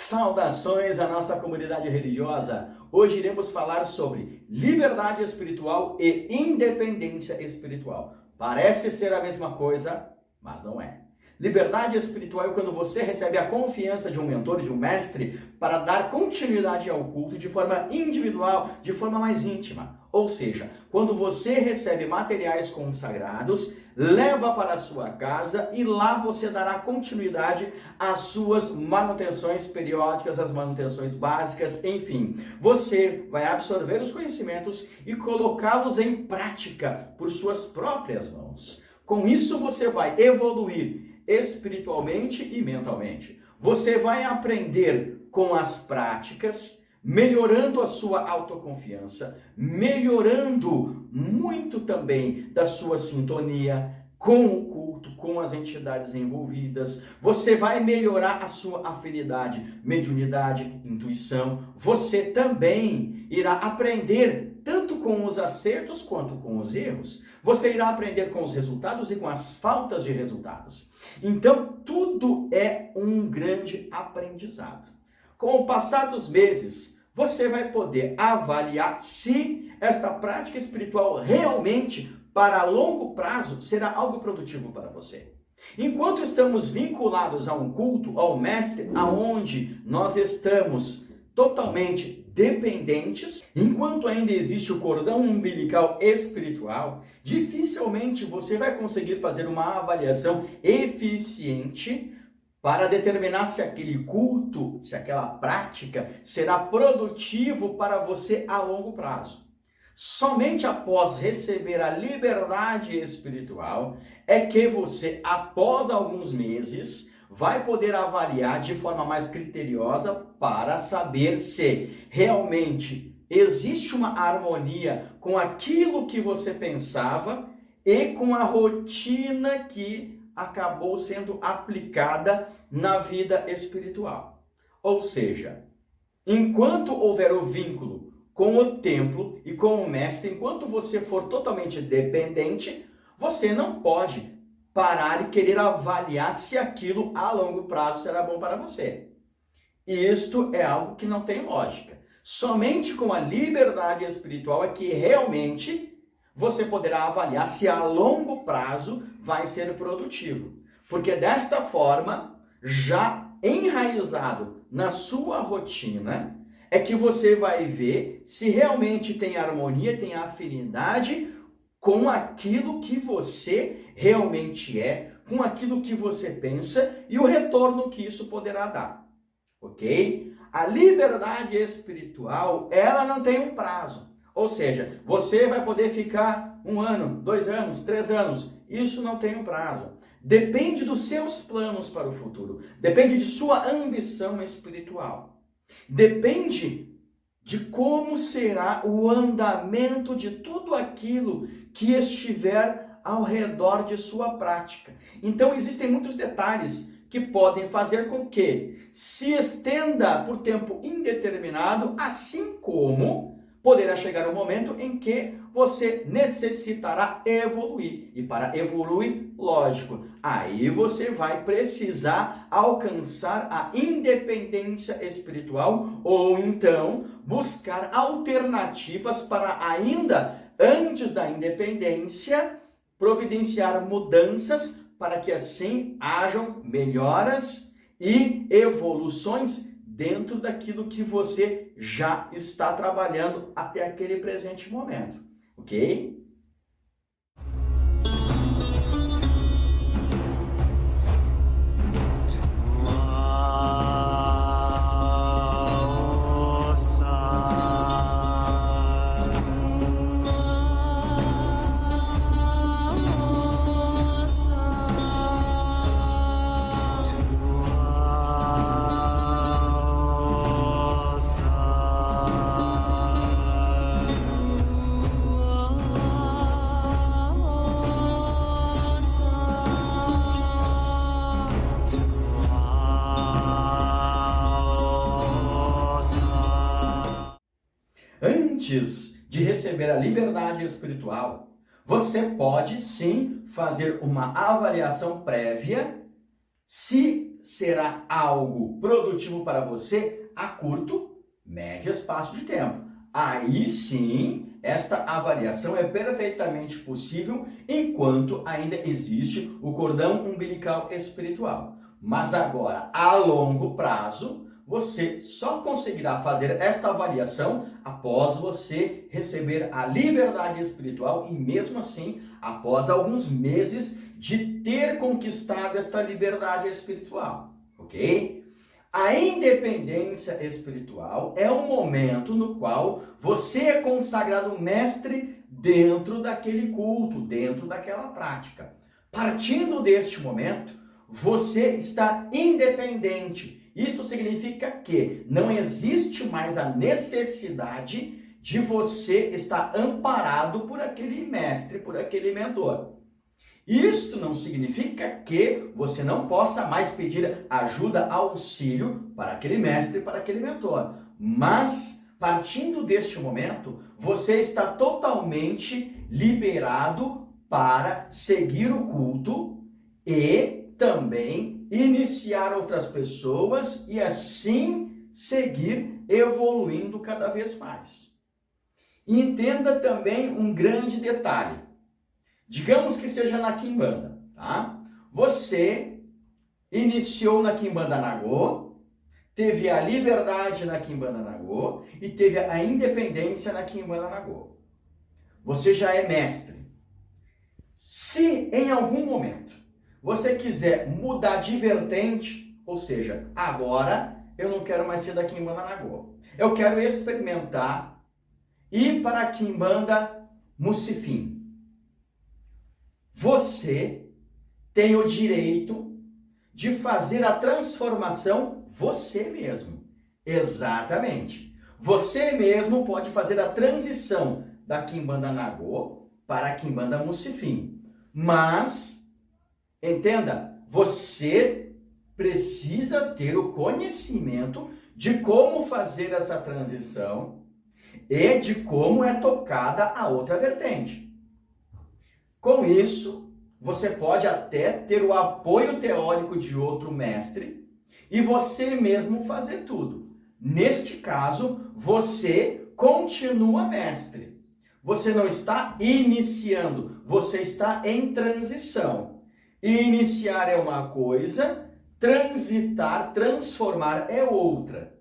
Saudações à nossa comunidade religiosa! Hoje iremos falar sobre liberdade espiritual e independência espiritual. Parece ser a mesma coisa, mas não é. Liberdade espiritual é quando você recebe a confiança de um mentor, de um mestre, para dar continuidade ao culto de forma individual, de forma mais íntima. Ou seja, quando você recebe materiais consagrados, leva para a sua casa e lá você dará continuidade às suas manutenções periódicas, às manutenções básicas, enfim. Você vai absorver os conhecimentos e colocá-los em prática por suas próprias mãos. Com isso você vai evoluir espiritualmente e mentalmente. Você vai aprender com as práticas, melhorando a sua autoconfiança, melhorando muito também da sua sintonia com o culto, com as entidades envolvidas. Você vai melhorar a sua afinidade, mediunidade, intuição. Você também irá aprender tanto com os acertos quanto com os erros. Você irá aprender com os resultados e com as faltas de resultados. Então, tudo é um grande aprendizado. Com o passar dos meses, você vai poder avaliar se esta prática espiritual realmente, para longo prazo, será algo produtivo para você. Enquanto estamos vinculados a um culto, ao mestre, aonde nós estamos totalmente dependentes, enquanto ainda existe o cordão umbilical espiritual, dificilmente você vai conseguir fazer uma avaliação eficiente para determinar se aquele culto, se aquela prática será produtivo para você a longo prazo. Somente após receber a liberdade espiritual é que você, após alguns meses, vai poder avaliar de forma mais criteriosa para saber se realmente existe uma harmonia com aquilo que você pensava e com a rotina que acabou sendo aplicada na vida espiritual. Ou seja, enquanto houver o vínculo com o templo e com o mestre, enquanto você for totalmente dependente, você não pode parar e querer avaliar se aquilo a longo prazo será bom para você. E isto é algo que não tem lógica. Somente com a liberdade espiritual é que realmente você poderá avaliar se a longo prazo vai ser produtivo. Porque desta forma, já enraizado na sua rotina, é que você vai ver se realmente tem harmonia, tem afinidade com aquilo que você realmente é, com aquilo que você pensa e o retorno que isso poderá dar, ok? A liberdade espiritual, ela não tem um prazo, ou seja, você vai poder ficar 1 ano, 2 anos, 3 anos, isso não tem um prazo. Depende dos seus planos para o futuro, depende de sua ambição espiritual, depende de como será o andamento de tudo aquilo que estiver ao redor de sua prática. Então existem muitos detalhes que podem fazer com que se estenda por tempo indeterminado, assim como poderá chegar um momento em que você necessitará evoluir. E para evoluir, lógico, aí você vai precisar alcançar a independência espiritual ou então buscar alternativas para ainda antes da independência providenciar mudanças para que assim hajam melhoras e evoluções dentro daquilo que você já está trabalhando até aquele presente momento, ok? Antes de receber a liberdade espiritual, você pode sim fazer uma avaliação prévia se será algo produtivo para você a curto, médio espaço de tempo. Aí sim, esta avaliação é perfeitamente possível enquanto ainda existe o cordão umbilical espiritual. Mas agora, a longo prazo, você só conseguirá fazer esta avaliação após você receber a liberdade espiritual e mesmo assim, após alguns meses de ter conquistado esta liberdade espiritual, ok? A independência espiritual é um momento no qual você é consagrado mestre dentro daquele culto, dentro daquela prática. Partindo deste momento, você está independente. Isto significa que não existe mais a necessidade de você estar amparado por aquele mestre, por aquele mentor. Isto não significa que você não possa mais pedir ajuda, auxílio para aquele mestre, para aquele mentor. Mas, partindo deste momento, você está totalmente liberado para seguir o culto e também iniciar outras pessoas e assim seguir evoluindo cada vez mais. E entenda também um grande detalhe. Digamos que seja na Quimbanda, tá? Você iniciou na Quimbanda Nagô, teve a liberdade na Quimbanda Nagô e teve a independência na Quimbanda Nagô. Você já é mestre. Se em algum momento você quiser mudar de vertente, ou seja, agora eu não quero mais ser da Quimbanda Nagô, eu quero experimentar ir para a Quimbanda Mussifim. Você tem o direito de fazer a transformação você mesmo. Exatamente. Você mesmo pode fazer a transição da Quimbanda Nagô para a Quimbanda Mussifim. Mas, entenda, você precisa ter o conhecimento de como fazer essa transição e de como é tocada a outra vertente. Com isso, você pode até ter o apoio teórico de outro mestre e você mesmo fazer tudo. Neste caso, você continua mestre. Você não está iniciando, você está em transição. Iniciar é uma coisa, transitar, transformar é outra.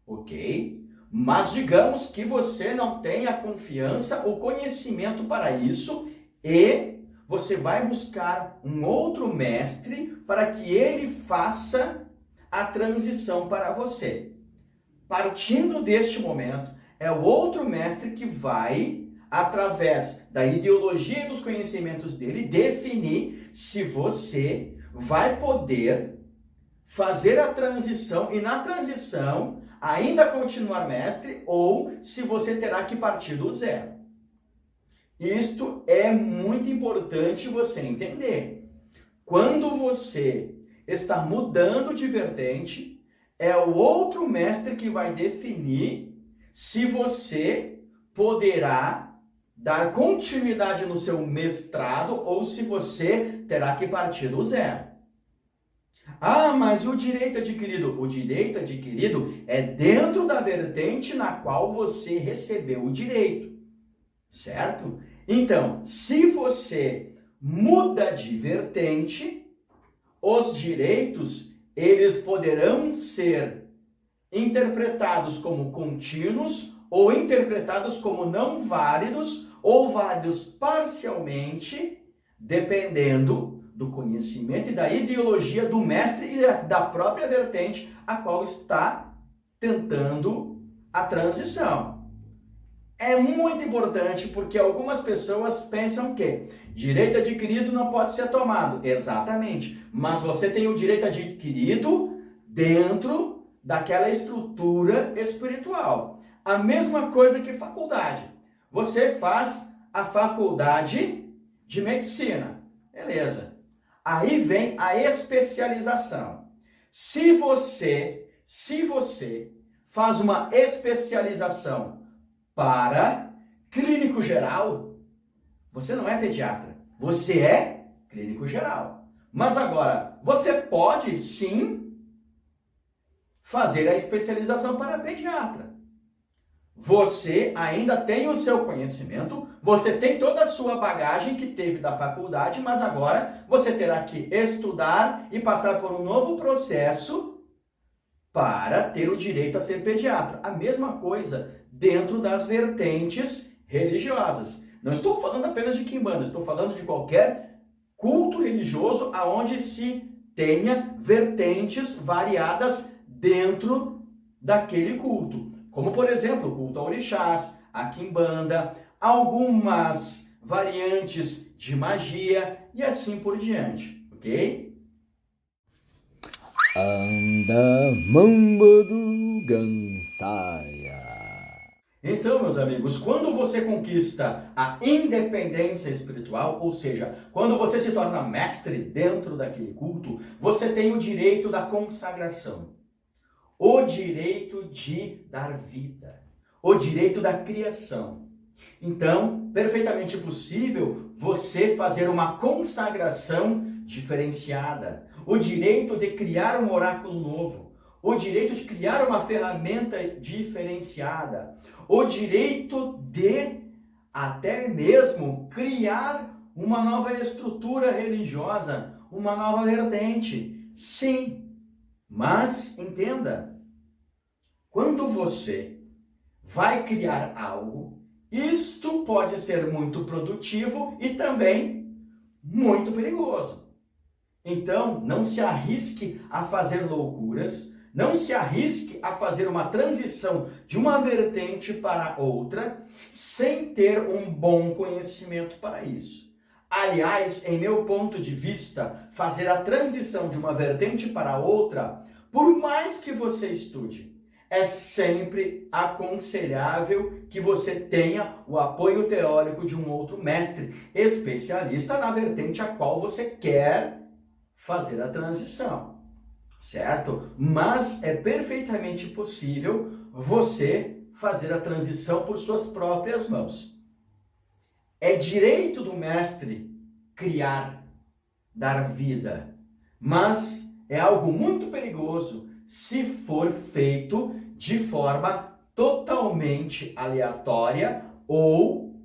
Ok? Mas digamos que você não tem a confiança ou conhecimento para isso e você vai buscar um outro mestre para que ele faça a transição para você. Partindo deste momento, é o outro mestre que vai, através da ideologia e dos conhecimentos dele, definir se você vai poder fazer a transição e na transição ainda continuar mestre ou se você terá que partir do zero. Isto é muito importante você entender. Quando você está mudando de vertente, é o outro mestre que vai definir se você poderá dar continuidade no seu mestrado ou se você terá que partir do zero. Ah, mas o direito adquirido? O direito adquirido é dentro da vertente na qual você recebeu o direito. Certo? Então, se você muda de vertente, os direitos, eles poderão ser interpretados como contínuos ou interpretados como não válidos ou válidos parcialmente, dependendo do conhecimento e da ideologia do mestre e da própria vertente a qual está tentando a transição. É muito importante porque algumas pessoas pensam que direito adquirido não pode ser tomado. Exatamente. Mas você tem o direito adquirido dentro daquela estrutura espiritual. A mesma coisa que faculdade. Você faz a faculdade de medicina. Beleza. Aí vem a especialização. Se você faz uma especialização para clínico geral, você não é pediatra, você é clínico geral. Mas agora, você pode sim fazer a especialização para pediatra. Você ainda tem o seu conhecimento, você tem toda a sua bagagem que teve da faculdade, mas agora você terá que estudar e passar por um novo processo para ter o direito a ser pediatra. A mesma coisa dentro das vertentes religiosas. Não estou falando apenas de quimbanda, estou falando de qualquer culto religioso aonde se tenha vertentes variadas dentro daquele culto. Como, por exemplo, o culto a orixás, a quimbanda, algumas variantes de magia e assim por diante, ok? Anda mambo gansaya. Então, meus amigos, quando você conquista a independência espiritual, ou seja, quando você se torna mestre dentro daquele culto, você tem o direito da consagração, o direito de dar vida, o direito da criação. Então, perfeitamente possível você fazer uma consagração diferenciada, o direito de criar um oráculo novo, o direito de criar uma ferramenta diferenciada, o direito de até mesmo criar uma nova estrutura religiosa, uma nova vertente. Sim, mas entenda, quando você vai criar algo, isto pode ser muito produtivo e também muito perigoso. Então, não se arrisque a fazer loucuras, não se arrisque a fazer uma transição de uma vertente para outra sem ter um bom conhecimento para isso. Aliás, em meu ponto de vista, fazer a transição de uma vertente para outra, por mais que você estude, é sempre aconselhável que você tenha o apoio teórico de um outro mestre, especialista na vertente a qual você quer fazer a transição, certo? Mas é perfeitamente possível você fazer a transição por suas próprias mãos. É direito do mestre criar, dar vida, mas é algo muito perigoso se for feito de forma totalmente aleatória ou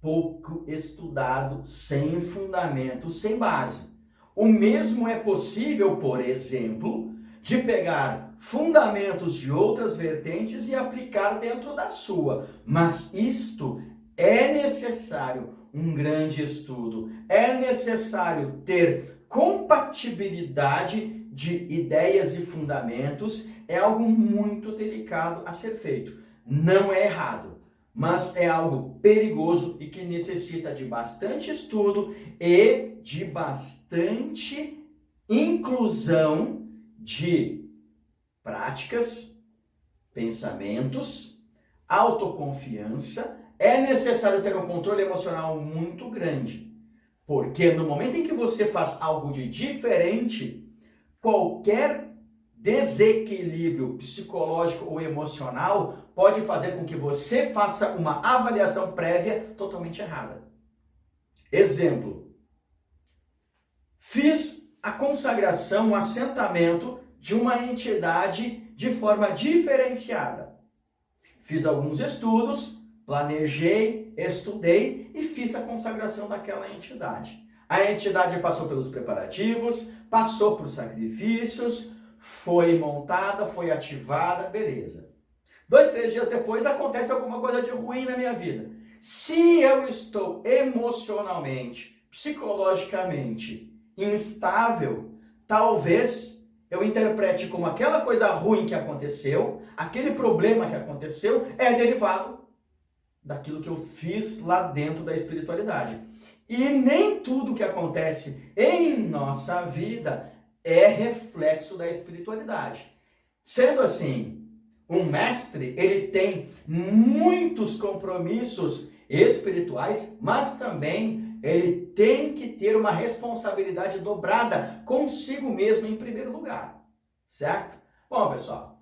pouco estudado, sem fundamento, sem base. O mesmo é possível, por exemplo, de pegar fundamentos de outras vertentes e aplicar dentro da sua, mas isto é necessário um grande estudo, é necessário ter compatibilidade de ideias e fundamentos, é algo muito delicado a ser feito. Não é errado, mas é algo perigoso e que necessita de bastante estudo e de bastante inclusão de práticas, pensamentos, autoconfiança. É necessário ter um controle emocional muito grande, porque no momento em que você faz algo de diferente, qualquer desequilíbrio psicológico ou emocional pode fazer com que você faça uma avaliação prévia totalmente errada. Exemplo: fiz a consagração, um assentamento de uma entidade de forma diferenciada. Fiz alguns estudos, planejei, estudei e fiz a consagração daquela entidade. A entidade passou pelos preparativos, passou por sacrifícios, foi montada, foi ativada, beleza. 2, 3 dias depois acontece alguma coisa de ruim na minha vida. Se eu estou emocionalmente, psicologicamente instável, talvez eu interprete como aquela coisa ruim que aconteceu, aquele problema que aconteceu, é derivado daquilo que eu fiz lá dentro da espiritualidade. E nem tudo que acontece em nossa vida é reflexo da espiritualidade. Sendo assim, um mestre, ele tem muitos compromissos espirituais, mas também ele tem que ter uma responsabilidade dobrada consigo mesmo em primeiro lugar, certo? Bom, pessoal,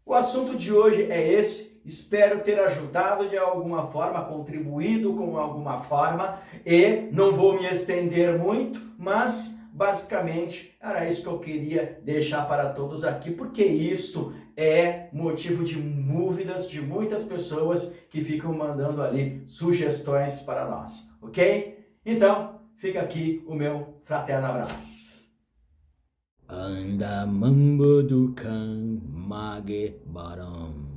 o assunto de hoje é esse. Espero ter ajudado de alguma forma, contribuído com alguma forma, e não vou me estender muito, mas basicamente era isso que eu queria deixar para todos aqui, porque isto é motivo de dúvidas de muitas pessoas que ficam mandando ali sugestões para nós, ok? Então, fica aqui o meu fraterno abraço. Anda mambo do can mage baram.